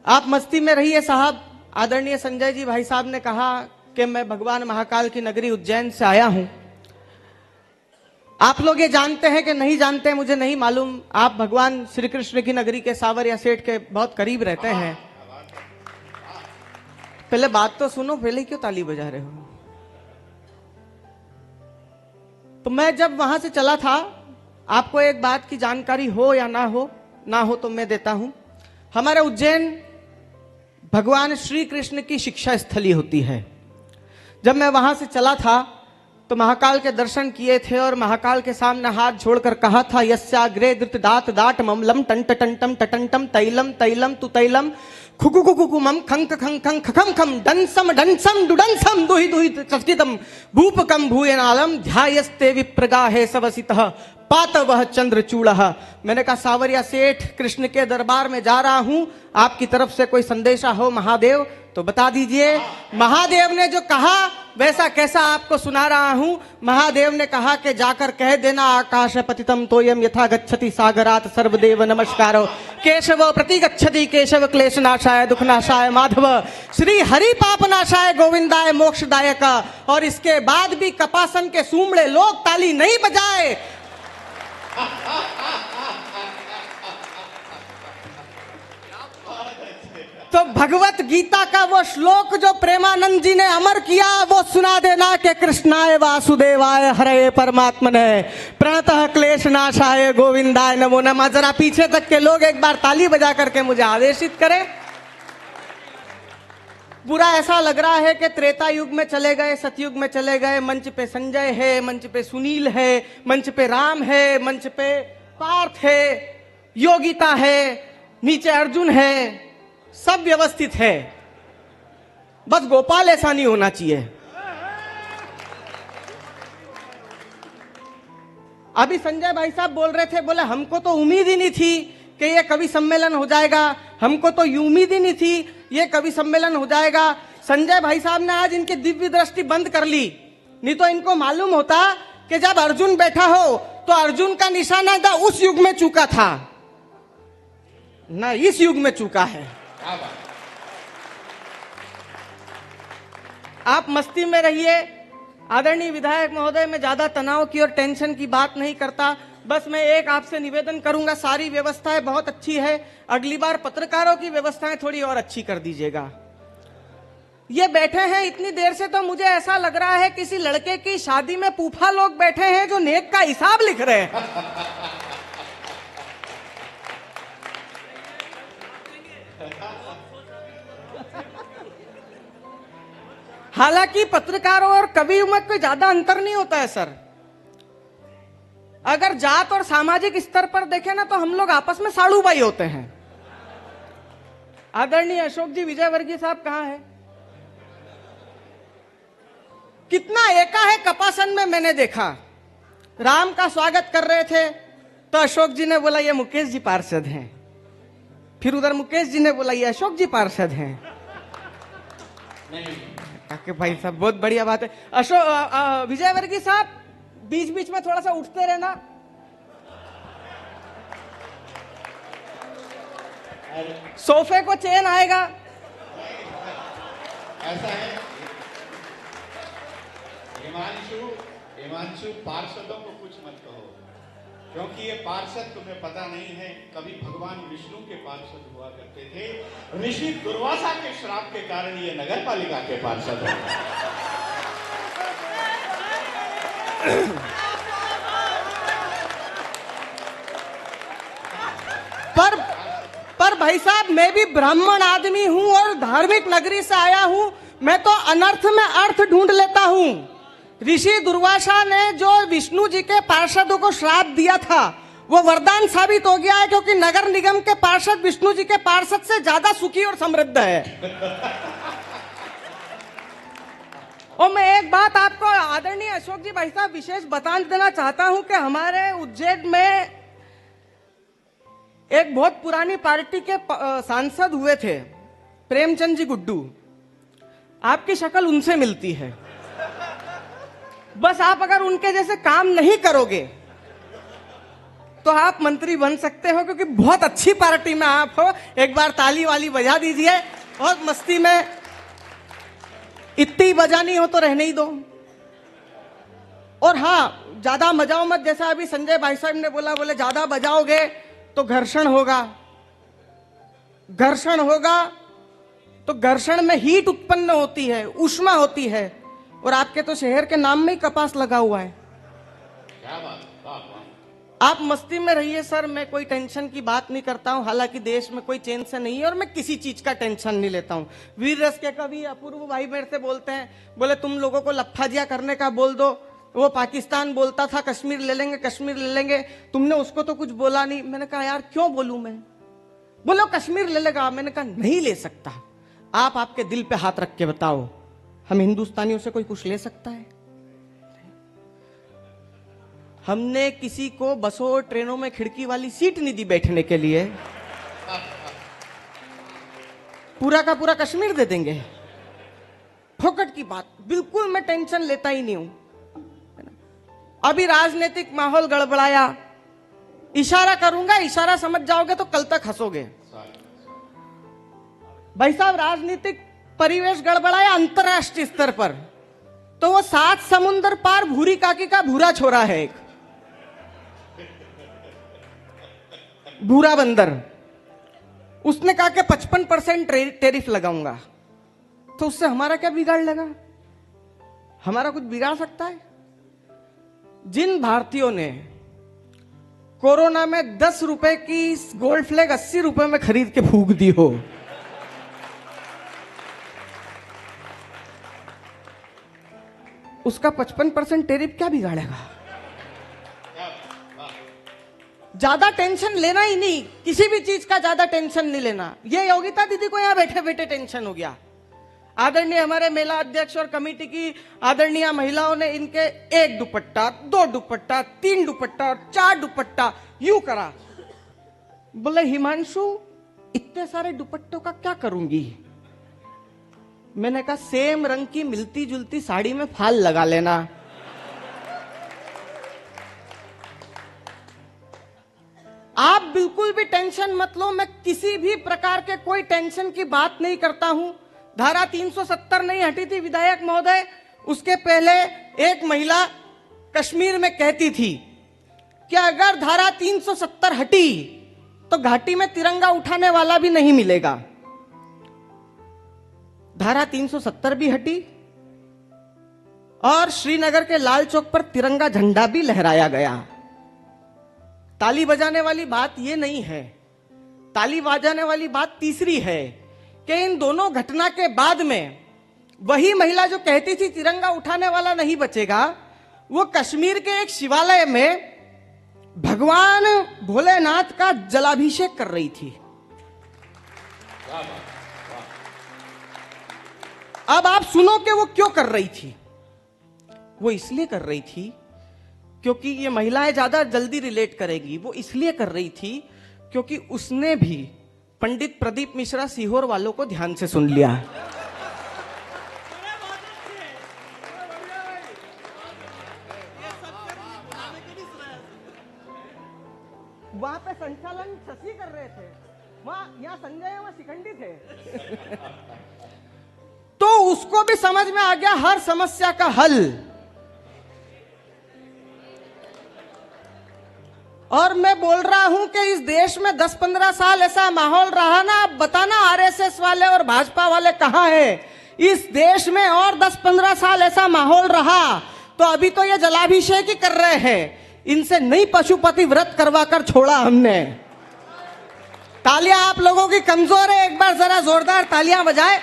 आप मस्ती में रहिए साहब। आदरणीय संजय जी भाई साहब ने कहा कि मैं भगवान महाकाल की नगरी उज्जैन से आया हूं। आप लोग ये जानते हैं कि नहीं जानते हैं मुझे नहीं मालूम। आप भगवान श्री कृष्ण की नगरी के सावरिया सेठ के बहुत करीब रहते हैं। पहले बात तो सुनो, पहले क्यों ताली बजा रहे हो? तो मैं जब वहां से चला था, आपको एक बात की जानकारी हो या ना हो तो मैं देता हूं। हमारे उज्जैन भगवान श्री कृष्ण की शिक्षा स्थली होती है। जब मैं वहां से चला था तो महाकाल के दर्शन किए थे और महाकाल के सामने हाथ जोड़कर कहा था, यस्याग्रे धृत दात दाट ममलम टंट टंटम टटंटम तैलम तैलम तु तैलम खुकु कुकुकुमम खंक खं खं खखम खम डंसम डंसम डुडंसम दुहि दुहि चस्कितम भूपकम भूयनालम ध्यायस्ते विप्रगाहे सवसितः पात वह चंद्रचूड़ः। मैंने कहा सावरिया सेठ, कृष्ण के दरबार में जा रहा हूं, आपकी तरफ से कोई संदेशा हो महादेव तो बता दीजिए। महादेव ने जो कहा वैसा कैसा आपको सुना रहा हूं। महादेव ने कहा कि जाकर कह देना, आकाश पतितम तोयम यथा गच्छति सागरात सर्वदेव नमस्कारो केशव प्रतिगच्छति केशव क्लेशनाशाय दुखनाशाय माधव श्री हरि पापनाशाय गोविंदाय मोक्षदायक। और इसके बाद भी कपासन के सूमड़े लोग ताली नहीं बजाए। तो भगवत गीता का वो श्लोक जो प्रेमानंद जी ने अमर किया वो सुना देना कि कृष्णाय वासुदेवाय हरे परमात्मने प्रणतः क्लेशनाशाय गोविंदाय नमो नमः। जरा पीछे तक के लोग एक बार ताली बजा करके मुझे आदेशित करें। पूरा ऐसा लग रहा है कि त्रेता युग में चले गए, सतयुग में चले गए। मंच पे संजय है, मंच पे सुनील है, मंच पे राम है, मंच पे पार्थ है, योगिता है, नीचे अर्जुन है, सब व्यवस्थित है। बस गोपाल ऐसा नहीं होना चाहिए। अभी संजय भाई साहब बोल रहे थे, बोले हमको तो उम्मीद ही नहीं थी कि ये कवि सम्मेलन हो जाएगा, हमको तो ये उम्मीद ही नहीं थी ये कवि सम्मेलन हो जाएगा। संजय भाई साहब ने आज इनकी दिव्य दृष्टि बंद कर ली, नहीं तो इनको मालूम होता कि जब अर्जुन बैठा हो तो अर्जुन का निशाना था उस युग में चूका था ना इस युग में चूका है। आप मस्ती में रहिए। आदरणीय विधायक महोदय, मैं ज्यादा तनाव की और टेंशन की बात नहीं करता। बस मैं एक आपसे निवेदन करूंगा, सारी व्यवस्थाएं बहुत अच्छी है, अगली बार पत्रकारों की व्यवस्थाएं थोड़ी और अच्छी कर दीजिएगा। ये बैठे हैं इतनी देर से तो मुझे ऐसा लग रहा है किसी लड़के की शादी में फूफा लोग बैठे हैं जो नेक का हिसाब लिख रहे हैं। हालांकि पत्रकारों और कवियों में कोई ज्यादा अंतर नहीं होता है सर। अगर जात और सामाजिक स्तर पर देखें ना तो हम लोग आपस में साड़ू भाई होते हैं। आदरणीय अशोक जी विजयवर्गीय साहब कहां है? कितना एका है कपासन में। मैंने देखा राम का स्वागत कर रहे थे तो अशोक जी ने बोला ये मुकेश जी पार्षद हैं, फिर उधर मुकेश जी ने बोला ये अशोक जी पार्षद हैं। कि भाई साहब बहुत बढ़िया बात है। अशोक विजयवर्गीय साहब बीच बीच में थोड़ा सा उठते रहना। सोफे को चेन आएगा। ऐसा है हिमांशु, पार्षदों को कुछ मत कहो, क्योंकि ये पार्षद तुम्हें पता नहीं है, कभी भगवान विष्णु के पार्षद हुआ करते थे। ऋषि दुर्वासा के श्राप के कारण ये नगर पालिका के पार्षद हैं। पर भाई साहब मैं भी ब्राह्मण आदमी हूं और धार्मिक नगरी से आया हूं। मैं तो अनर्थ में अर्थ ढूंढ लेता हूं। ऋषि दुर्वासा ने जो विष्णु जी के पार्षदों को श्राप दिया था वो वरदान साबित हो गया है, क्योंकि नगर निगम के पार्षद विष्णु जी के पार्षद से ज्यादा सुखी और समृद्ध है। और मैं एक बात आपको आदरणीय अशोक जी भाई साहब विशेष बता देना चाहता हूं कि हमारे उज्जैन में एक बहुत पुरानी पार्टी के सांसद हुए थे, प्रेमचंद जी गुड्डू। आपकी शक्ल उनसे मिलती है। बस आप अगर उनके जैसे काम नहीं करोगे तो आप मंत्री बन सकते हो, क्योंकि बहुत अच्छी पार्टी में आप हो। एक बार ताली वाली बजा दीजिए। बहुत मस्ती में, इतनी बजानी हो तो रहने ही दो। और हाँ, ज्यादा बजाओ मत, जैसा अभी संजय भाई साहब ने बोला, बोले ज्यादा बजाओगे तो घर्षण होगा। घर्षण होगा तो घर्षण में हीट उत्पन्न होती है, ऊष्मा होती है। और आपके तो शहर के नाम में ही कपास लगा हुआ है। क्या बात, वाह वाह। आप मस्ती में रहिए सर, मैं कोई टेंशन की बात नहीं करता हूं। हालांकि देश में कोई टेंशन नहीं है और मैं किसी चीज का टेंशन नहीं लेता हूं। वीर रस के कवि अपूर्व भाई मेरे से बोलते हैं, बोले तुम लोगों को लफाजिया करने का बोल दो। वो पाकिस्तान बोलता था कश्मीर ले लेंगे, कश्मीर ले लेंगे, तुमने उसको तो कुछ बोला नहीं। मैंने कहा यार क्यों बोलूं मैं? बोलो कश्मीर ले लेगा। मैंने कहा नहीं ले सकता। आप आपके दिल पे हाथ रख के बताओ, हम हिंदुस्तानियों से कोई कुछ ले सकता है? हमने किसी को बसों और ट्रेनों में खिड़की वाली सीट नहीं दी बैठने के लिए। पूरा का पूरा कश्मीर दे देंगे? फोकट की बात। बिल्कुल मैं टेंशन लेता ही नहीं हूं। अभी राजनीतिक माहौल गड़बड़ाया, इशारा करूंगा, इशारा समझ जाओगे तो कल तक हंसोगे। भाई साहब, राजनीतिक परिवेश गड़बड़ाया अंतरराष्ट्रीय स्तर पर, तो वो 7 समुंदर पार भूरी काकी का भूरा छोरा है, एक भूरा बंदर। उसने कहा कि 55% टैरिफ लगाऊंगा। तो उससे हमारा क्या बिगाड़ लगा? हमारा कुछ बिगाड़ सकता है? जिन भारतीयों ने कोरोना में 10 रुपए की गोल्ड फ्लैग 80 रुपए में खरीद के फूंक दी हो, उसका 55% टैरिफ क्या बिगाड़ेगा? ज्यादा टेंशन लेना ही नहीं, किसी भी चीज का ज्यादा टेंशन नहीं लेना। ये योगिता दीदी को यहां बैठे बैठे टेंशन हो गया। आदरणीय हमारे मेला अध्यक्ष और कमेटी की आदरणीय महिलाओं ने इनके 1 दुपट्टा, 2 दुपट्टा, 3 दुपट्टा और 4 दुपट्टा यूं करा। बोले हिमांशु इतने सारे दुपट्टों का क्या करूंगी? मैंने कहा सेम रंग की मिलती जुलती साड़ी में फाल लगा लेना। आप बिल्कुल भी टेंशन मत लो, मैं किसी भी प्रकार के कोई टेंशन की बात नहीं करता हूं। धारा 370 नहीं हटी थी विधायक महोदय, उसके पहले एक महिला कश्मीर में कहती थी कि अगर धारा 370 हटी तो घाटी में तिरंगा उठाने वाला भी नहीं मिलेगा। धारा 370 भी हटी और श्रीनगर के लाल चौक पर तिरंगा झंडा भी लहराया गया। ताली बजाने वाली बात यह नहीं है, ताली बजाने वाली बात तीसरी है कि इन दोनों घटना के बाद में वही महिला जो कहती थी तिरंगा उठाने वाला नहीं बचेगा, वो कश्मीर के एक शिवालय में भगवान भोलेनाथ का जलाभिषेक कर रही थी। अब आप सुनो कि वो क्यों कर रही थी। वो इसलिए कर रही थी क्योंकि ये महिलाएं ज्यादा जल्दी रिलेट करेगी। वो इसलिए कर रही थी क्योंकि उसने भी पंडित प्रदीप मिश्रा सीहोर वालों को ध्यान से सुन लिया। वहां पे संचालन शशि कर रहे थे, वहां यहाँ संजय वहां शिखंडी थे। तो उसको भी समझ में आ गया हर समस्या का हल। और मैं बोल रहा हूं कि इस देश में 10-15 साल ऐसा माहौल रहा ना, अब बताना आरएसएस वाले और भाजपा वाले कहां हैं। इस देश में और 10-15 साल ऐसा माहौल रहा तो अभी तो ये जलाभिषेक ही कर रहे हैं। इनसे नहीं पशुपति व्रत करवा कर छोड़ा हमने। तालियां आप लोगों की कमजोर है, एक बार जरा जोरदार तालियां बजाएं।